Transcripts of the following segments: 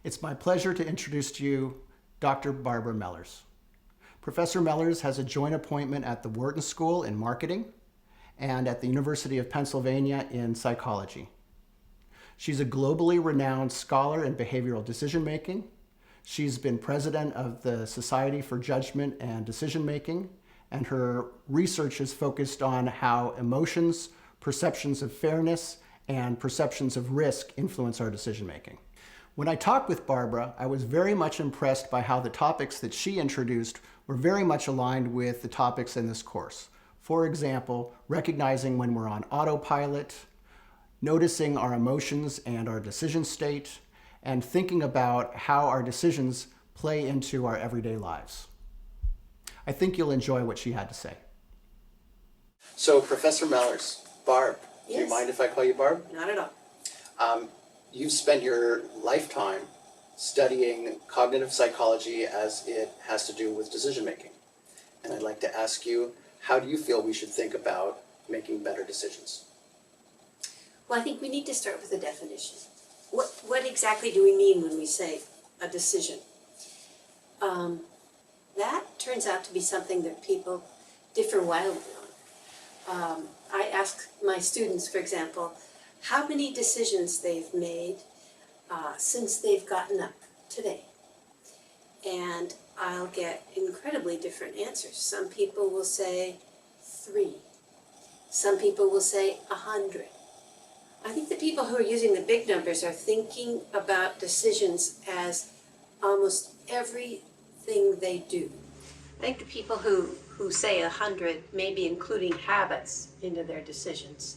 It's my pleasure to introduce to you Dr. Barbara Mellers. Professor Mellers has a joint appointment at the Wharton School in Marketing and at the University of Pennsylvania in Psychology. She's a globally renowned scholar in behavioral decision making. She's been president of the Society for Judgment and Decision Making, and her research is focused on how emotions, perceptions of fairness, and perceptions of risk influence our decision making. When I talked with Barbara, I was very much impressed by how the topics that she introduced were very much aligned with the topics in this course. For example, recognizing when we're on autopilot, noticing our emotions and our decision state, and thinking about how our decisions play into our everyday lives. I think you'll enjoy what she had to say. So, Professor Mellers, Barb, Yes. do you mind if I call you Barb? Not at all. You've spent your lifetime studying cognitive psychology as it has to do with decision making. And I'd like to ask you, how do you feel we should think about making better decisions? Well, I think we need to start with a definition. What exactly do we mean when we say a decision? That turns out to be something that people differ wildly on. I ask my students, for example, how many decisions they've made since they've gotten up today. And I'll get incredibly different answers. Some people will say 3. Some people will say 100. I think the people who are using the big numbers are thinking about decisions as almost everything they do. I think the people who say 100 may be including habits into their decisions.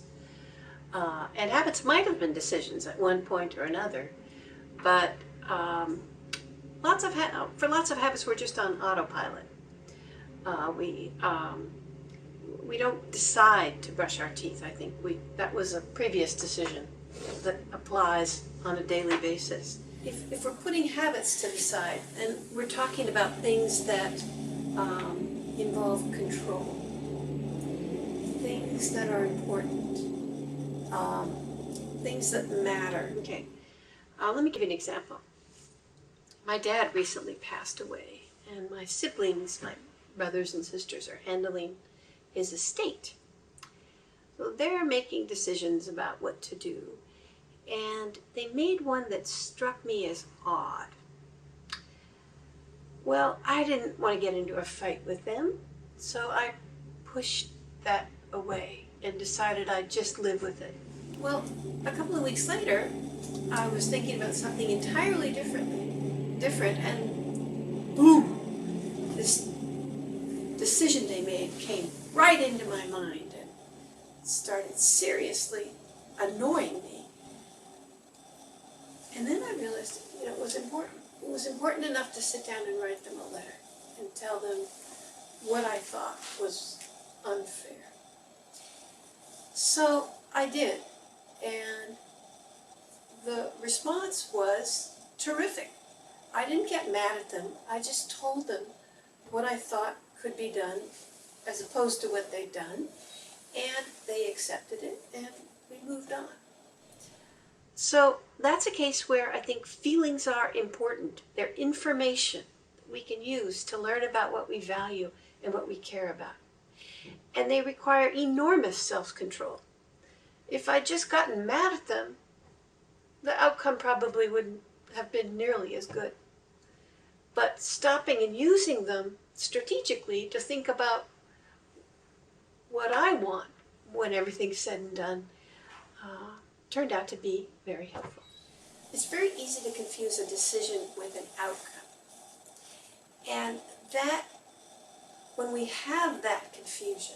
And habits might have been decisions at one point or another, but for lots of habits we're just on autopilot. We don't decide to brush our teeth. I think that was a previous decision that applies on a daily basis. If we're putting habits to the side, and we're talking about things that involve control, things that are important, things that matter. Okay, let me give you an example. My dad recently passed away, and my siblings, my brothers and sisters, are handling his estate. So they're making decisions about what to do, and they made one that struck me as odd. Well, I didn't want to get into a fight with them, so I pushed that away and decided I'd just live with it. Well, a couple of weeks later, I was thinking about something entirely different, and boom, this decision they made came right into my mind and started seriously annoying me. And then I realized, it was important. It was important enough to sit down and write them a letter and tell them what I thought was unfair. So I did, and the response was terrific. I didn't get mad at them. I just told them what I thought could be done as opposed to what they'd done, and they accepted it, and we moved on. So that's a case where I think feelings are important. They're information that we can use to learn about what we value and what we care about. And they require enormous self-control. If I'd just gotten mad at them, the outcome probably wouldn't have been nearly as good. But stopping and using them strategically to think about what I want when everything's said and done turned out to be very helpful. It's very easy to confuse a decision with an outcome. And that, when we have that confusion,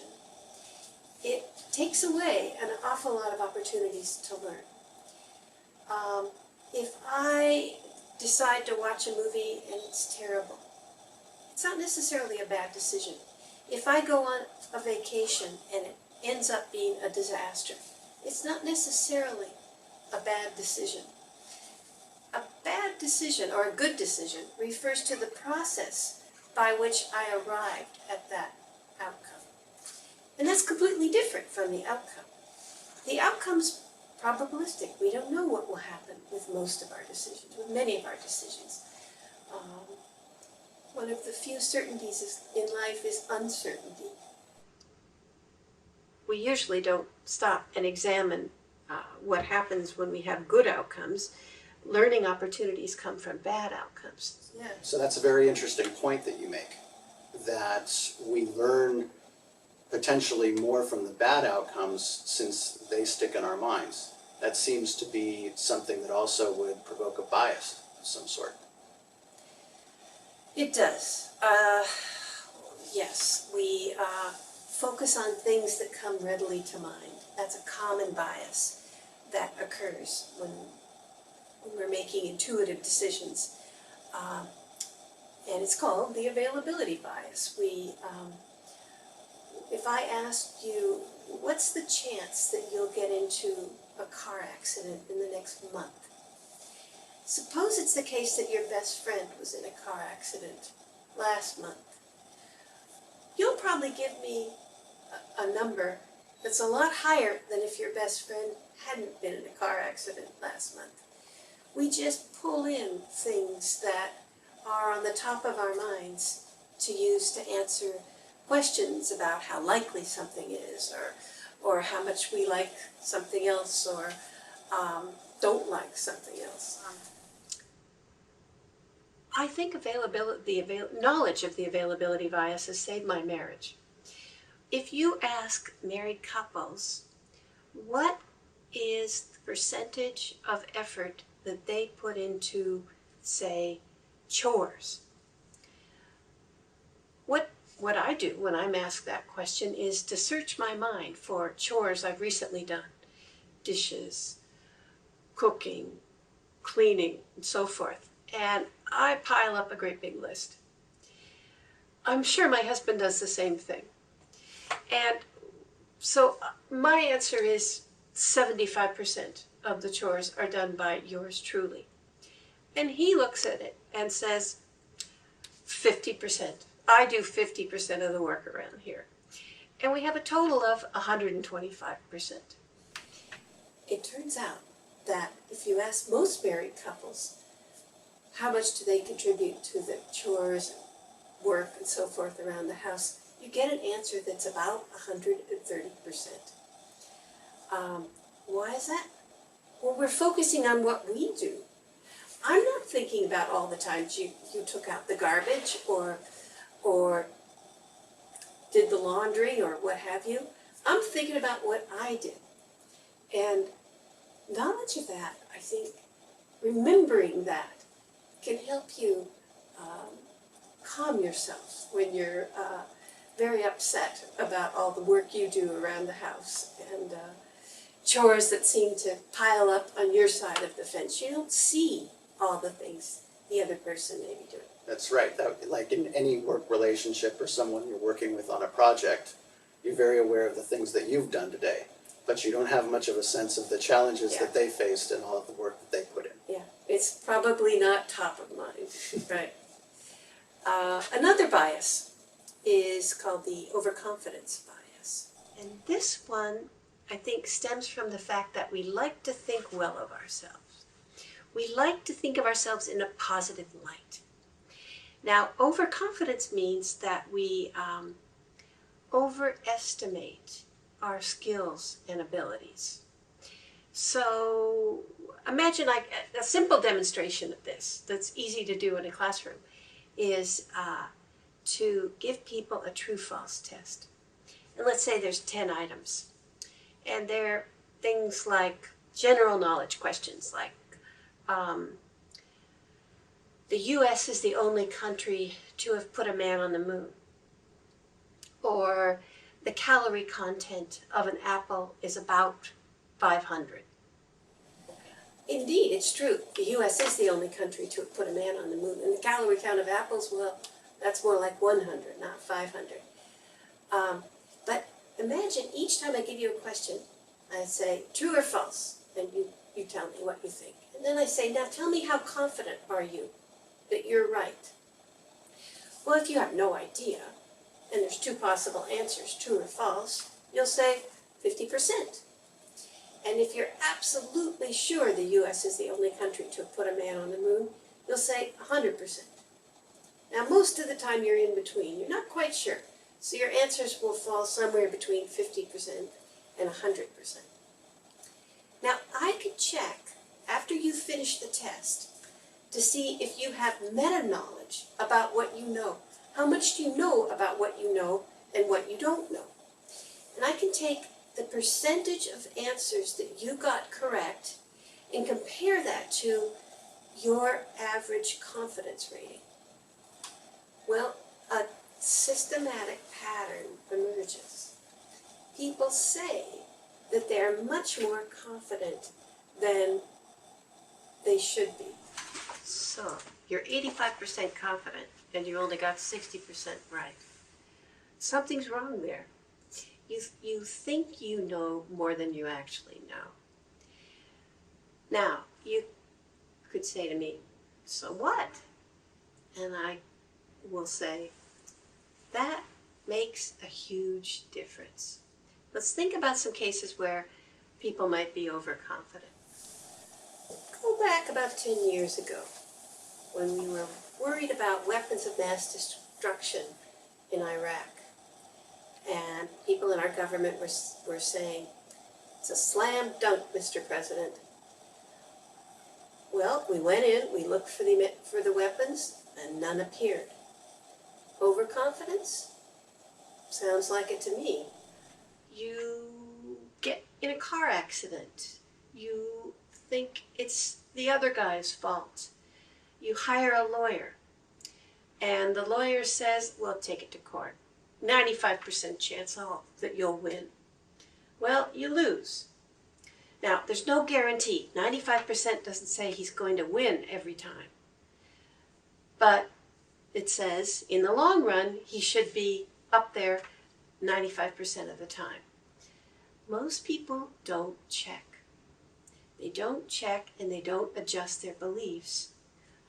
it takes away an awful lot of opportunities to learn. If I decide to watch a movie and it's terrible, it's not necessarily a bad decision. If I go on a vacation and it ends up being a disaster, it's not necessarily a bad decision. A bad decision or a good decision refers to the process by which I arrived at that outcome. And that's completely different from the outcome. The outcome's probabilistic. We don't know what will happen with most of our decisions, with many of our decisions. One of the few certainties in life is uncertainty. We usually don't stop and examine what happens when we have good outcomes. Learning opportunities come from bad outcomes. Yeah. So that's a very interesting point that you make, that we learn potentially more from the bad outcomes since they stick in our minds. That seems to be something that also would provoke a bias of some sort. It does. Yes, we focus on things that come readily to mind. That's a common bias that occurs when we're making intuitive decisions. And it's called the availability bias. If I asked you, what's the chance that you'll get into a car accident in the next month? Suppose it's the case that your best friend was in a car accident last month. You'll probably give me a number that's a lot higher than if your best friend hadn't been in a car accident last month. We just pull in things that are on the top of our minds to use to answer questions about how likely something is, or how much we like something else, or don't like something else. I think knowledge of the availability bias has saved my marriage. If you ask married couples, what is the percentage of effort that they put into, say, chores? What I do when I'm asked that question is to search my mind for chores I've recently done. Dishes, cooking, cleaning, and so forth. And I pile up a great big list. I'm sure my husband does the same thing. And so my answer is 75% of the chores are done by yours truly. And he looks at it and says, 50%. I do 50% of the work around here. And we have a total of 125%. It turns out that if you ask most married couples, how much do they contribute to the chores, work, and so forth around the house, you get an answer that's about 130%. Why is that? Well, we're focusing on what we do. I'm not thinking about all the times you took out the garbage or did the laundry or what have you. I'm thinking about what I did. And knowledge of that, I think, remembering that can help you calm yourself when you're very upset about all the work you do around the house and chores that seem to pile up on your side of the fence. You don't see all the things the other person may be doing. That's right. Like in any work relationship or someone you're working with on a project, you're very aware of the things that you've done today, but you don't have much of a sense of the challenges that they faced and all of the work that they put in. Yeah, it's probably not top of mind, right? Another bias is called the overconfidence bias. And this one, I think, stems from the fact that we like to think well of ourselves. We like to think of ourselves in a positive light. Now, overconfidence means that we overestimate our skills and abilities. So imagine like a simple demonstration of this that's easy to do in a classroom is to give people a true-false test. And let's say there's 10 items. And they're things like general knowledge questions like the U.S. is the only country to have put a man on the moon. Or the calorie content of an apple is about 500. Indeed, it's true. The U.S. is the only country to have put a man on the moon. And the calorie count of apples, well, that's more like 100, not 500. But imagine each time I give you a question, I say, true or false? And you tell me what you think. And then I say, now tell me how confident are you that you're right? Well, if you have no idea, and there's two possible answers, true or false, you'll say 50%. And if you're absolutely sure the US is the only country to have put a man on the moon, you'll say 100%. Now, most of the time you're in between. You're not quite sure. So your answers will fall somewhere between 50% and 100%. Now, I could check after you finish the test to see if you have meta-knowledge about what you know. How much do you know about what you know and what you don't know? And I can take the percentage of answers that you got correct and compare that to your average confidence rating. Well, a systematic pattern emerges. People say that they're much more confident than they should be. So, you're 85% confident and you only got 60% right. Something's wrong there. You think you know more than you actually know. Now, you could say to me, so what? And I will say, that makes a huge difference. Let's think about some cases where people might be overconfident. Go back about 10 years ago when we were worried about weapons of mass destruction in Iraq. And people in our government were saying, it's a slam dunk, Mr. President. Well, we went in, we looked for the weapons, and none appeared. Overconfidence? Sounds like it to me. You get in a car accident. You think it's the other guy's fault. You hire a lawyer, and the lawyer says, well, take it to court. 95% chance that you'll win. Well, you lose. Now, there's no guarantee. 95% doesn't say he's going to win every time. But it says, in the long run, he should be up there 95% of the time. Most people don't check. They don't check and they don't adjust their beliefs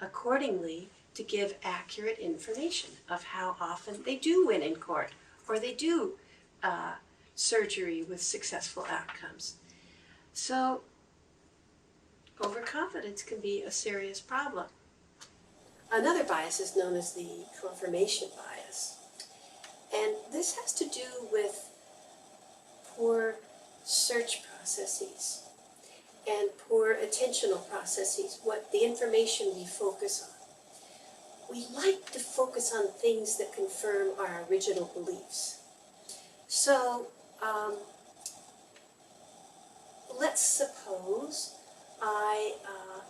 accordingly to give accurate information of how often they do win in court or they do surgery with successful outcomes. So, overconfidence can be a serious problem. Another bias is known as the confirmation bias. And this has to do with poor search processes and poor attentional processes, what the information we focus on. We like to focus on things that confirm our original beliefs. So, let's suppose I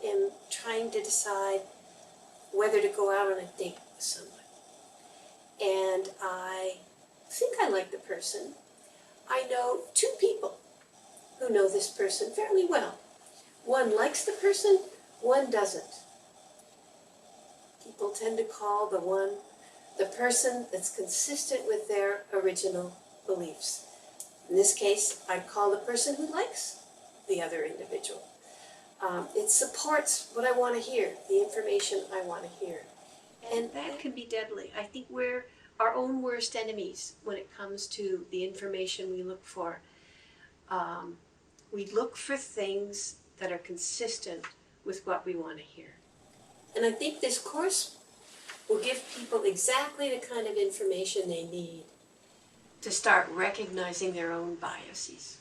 am trying to decide whether to go out on a date with someone. And I think I like the person. I know two people who know this person fairly well. One likes the person, one doesn't. People tend to call the person that's consistent with their original beliefs. In this case, I'd call the person who likes the other individual. It supports what I want to hear, the information I want to hear. And that can be deadly. I think we're our own worst enemies when it comes to the information we look for. We look for things that are consistent with what we want to hear. And I think this course will give people exactly the kind of information they need to start recognizing their own biases.